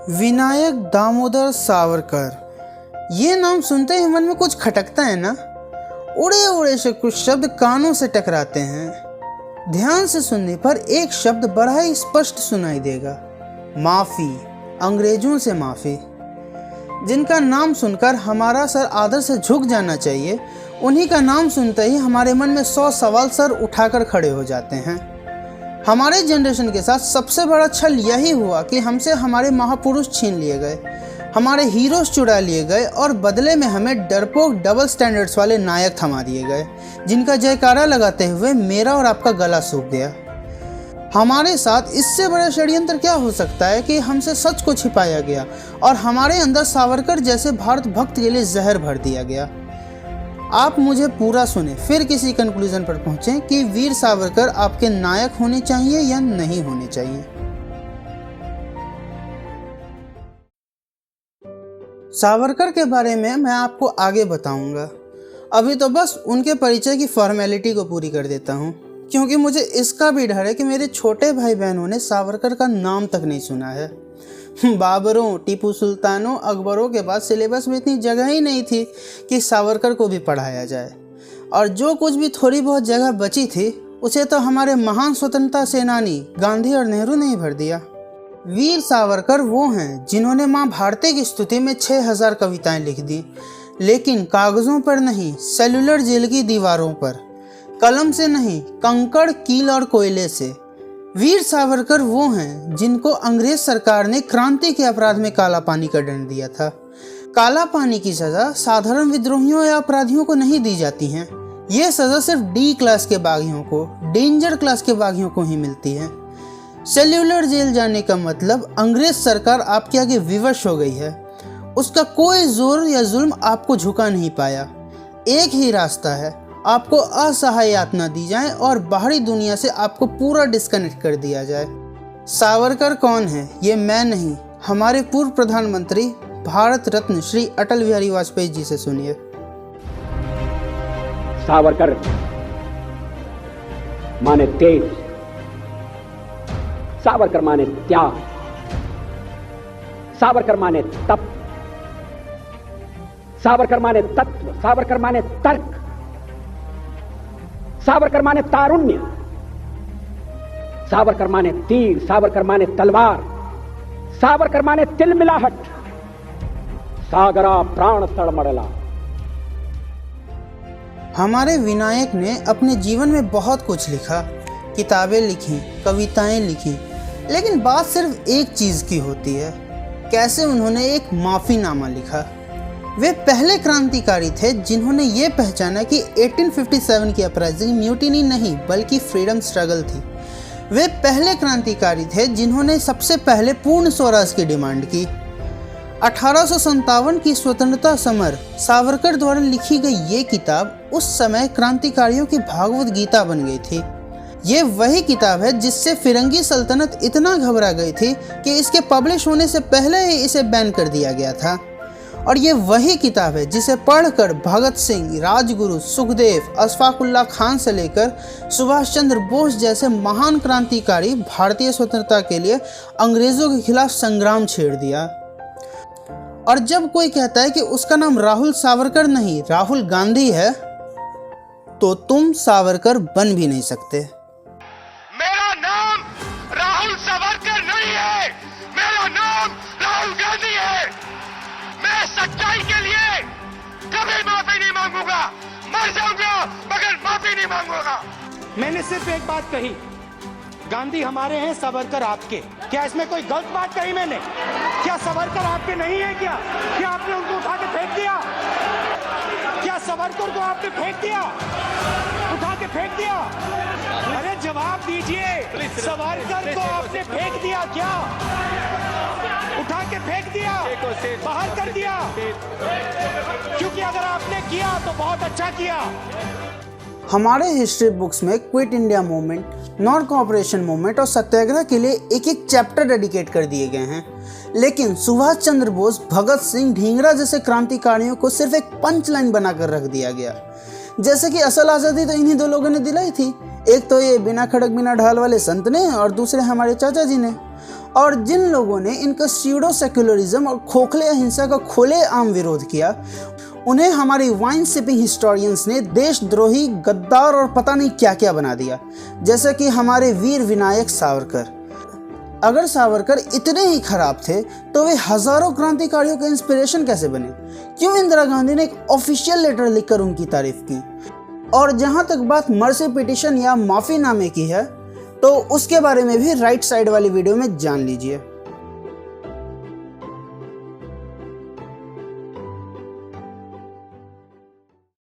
विनायक दामोदर सावरकर, ये नाम सुनते ही मन में कुछ खटकता है ना। उड़े उड़े से कुछ शब्द कानों से टकराते हैं। ध्यान से सुनने पर एक शब्द बड़ा ही स्पष्ट सुनाई देगा, माफ़ी, अंग्रेजों से माफ़ी। जिनका नाम सुनकर हमारा सर आदर से झुक जाना चाहिए, उन्हीं का नाम सुनते ही हमारे मन में 100 सवाल सर उठाकर खड़े हो जाते हैं। हमारे जनरेशन के साथ सबसे बड़ा छल यही हुआ कि हमसे हमारे महापुरुष छीन लिए गए, हमारे हीरोज चुरा लिए गए और बदले में हमें डरपोक डबल स्टैंडर्ड्स वाले नायक थमा दिए गए, जिनका जयकारा लगाते हुए मेरा और आपका गला सूख गया। हमारे साथ इससे बड़ा षड्यंत्र क्या हो सकता है कि हमसे सच को छिपाया गया और हमारे अंदर सावरकर जैसे भारत भक्त के लिए जहर भर दिया गया। आप मुझे पूरा सुने, फिर किसी कंक्लूजन पर पहुंचें कि वीर सावरकर आपके नायक होने चाहिए या नहीं होने चाहिए। सावरकर के बारे में मैं आपको आगे बताऊंगा। अभी तो बस उनके परिचय की फॉर्मेलिटी को पूरी कर देता हूं, क्योंकि मुझे इसका भी डर है कि मेरे छोटे भाई बहनों ने सावरकर का नाम तक नहीं सुना है। बाबरों, टीपू सुल्तानों, अकबरों के बाद सिलेबस में इतनी जगह ही नहीं थी कि सावरकर को भी पढ़ाया जाए, और जो कुछ भी थोड़ी बहुत जगह बची थी उसे तो हमारे महान स्वतंत्रता सेनानी गांधी और नेहरू ने ही भर दिया। वीर सावरकर वो हैं जिन्होंने माँ भारती की स्तुति में 6000 कविताएं लिख दी, लेकिन कागज़ों पर नहीं, सेलुलर जेल की दीवारों पर, कलम से नहीं, कंकड़, कील और कोयले से। वीर सावरकर वो हैं जिनको अंग्रेज सरकार ने क्रांति के अपराध में काला पानी का दंड दिया था। काला पानी की सज़ा साधारण विद्रोहियों या अपराधियों को नहीं दी जाती हैं। ये सज़ा सिर्फ डी क्लास के बागियों को, डेंजर क्लास के बागियों को ही मिलती है। सेल्यूलर जेल जाने का मतलब अंग्रेज सरकार आपके आगे विवश हो गई है। उसका कोई जोर या जुल्म आपको झुका नहीं पाया। एक ही रास्ता है, आपको असहाय यातना दी जाए और बाहरी दुनिया से आपको पूरा डिस्कनेक्ट कर दिया जाए। सावरकर कौन है ये मैं नहीं, हमारे पूर्व प्रधानमंत्री भारत रत्न श्री अटल बिहारी वाजपेयी जी से सुनिए। सावरकर माने तेज, सावरकर माने त्याग, सावरकर माने तप, सावरकर माने तत्व, सावरकर माने तर्क, सावरकर माने तारुण्य, सावरकर माने तीर, सावरकर माने तलवार, सावरकर माने तिलमिलाहट, सागरा प्राण तड़मड़ला। हमारे विनायक ने अपने जीवन में बहुत कुछ लिखा, किताबें लिखी, कविताएं लिखी, लेकिन बात सिर्फ एक चीज की होती है, कैसे उन्होंने एक माफीनामा लिखा। वे पहले क्रांतिकारी थे जिन्होंने ये पहचाना कि 1857 की अपराइजिंग म्यूटिनी नहीं बल्कि फ्रीडम स्ट्रगल थी। वे पहले क्रांतिकारी थे जिन्होंने सबसे पहले पूर्ण स्वराज की डिमांड की। 1857 की स्वतंत्रता समर सावरकर द्वारा लिखी गई ये किताब उस समय क्रांतिकारियों की भागवत गीता बन गई थी। ये वही किताब है जिससे फिरंगी सल्तनत इतना घबरा गई थी कि इसके पब्लिश होने से पहले ही इसे बैन कर दिया गया था। और ये वही किताब है जिसे पढ़कर भगत सिंह, राजगुरु, सुखदेव, अशफाकुल्लाह खान से लेकर सुभाष चंद्र बोस जैसे महान क्रांतिकारी भारतीय स्वतंत्रता के लिए अंग्रेजों के खिलाफ संग्राम छेड़ दिया। और जब कोई कहता है कि उसका नाम राहुल सावरकर नहीं राहुल गांधी है, तो तुम सावरकर बन भी नहीं सकते। मेरा नाम राहुल सावरकर नहीं है, मेरा नाम राहुल गांधी है। मैं सच्चाई के लिए कभी माफी नहीं मांगूंगा, मर जाऊंगा मगर माफी नहीं मांगूंगा। मैंने सिर्फ एक बात कही, गांधी हमारे हैं, सावरकर आपके। क्या इसमें कोई गलत बात कही मैंने? क्या सावरकर आपके नहीं है? क्या आपने उनको उठा के फेंक दिया? क्या सावरकर को आपने फेंक दिया, उठा के फेंक दिया? अरे जवाब दीजिए, सावरकर को आपने फेंक दिया क्या? उठा के फेंक दिया, बाहर कर दिया? क्योंकि अगर आपने किया तो बहुत अच्छा किया। हमारे हिस्ट्री बुक्स में quit India movement, non cooperation movement और सत्याग्रह के लिए एक एक चैप्टर डेडिकेट कर दिए गए हैं, लेकिन सुभाष चंद्र बोस, भगत सिंह, ढींगरा जैसे क्रांतिकारियों को सिर्फ एक पंच लाइन बनाकर रख दिया गया। जैसे कि असल आज़ादी तो इन्हीं दो लोगों ने दिलाई थी, एक तो ये बिना खड़क बिना ढाल वाले संत ने और दूसरे हमारे चाचा जी ने। और जिन लोगों ने इनका स्यूडो सेक्युलरिज्म और खोखले अहिंसा का खुलेआम विरोध किया, उन्हें हमारी वाइन सिपिंग हिस्टोरियंस ने देशद्रोही, गद्दार और पता नहीं क्या क्या बना दिया, जैसे कि हमारे वीर विनायक सावरकर। अगर सावरकर इतने ही खराब थे तो वे हजारों क्रांतिकारियों के इंस्पिरेशन कैसे बने? क्यों इंदिरा गांधी ने एक ऑफिशियल लेटर लिखकर उनकी तारीफ की? और जहां तक बात मर्सी पिटीशन या माफीनामे की है, तो उसके बारे में भी राइट साइड वाली वीडियो में जान लीजिए।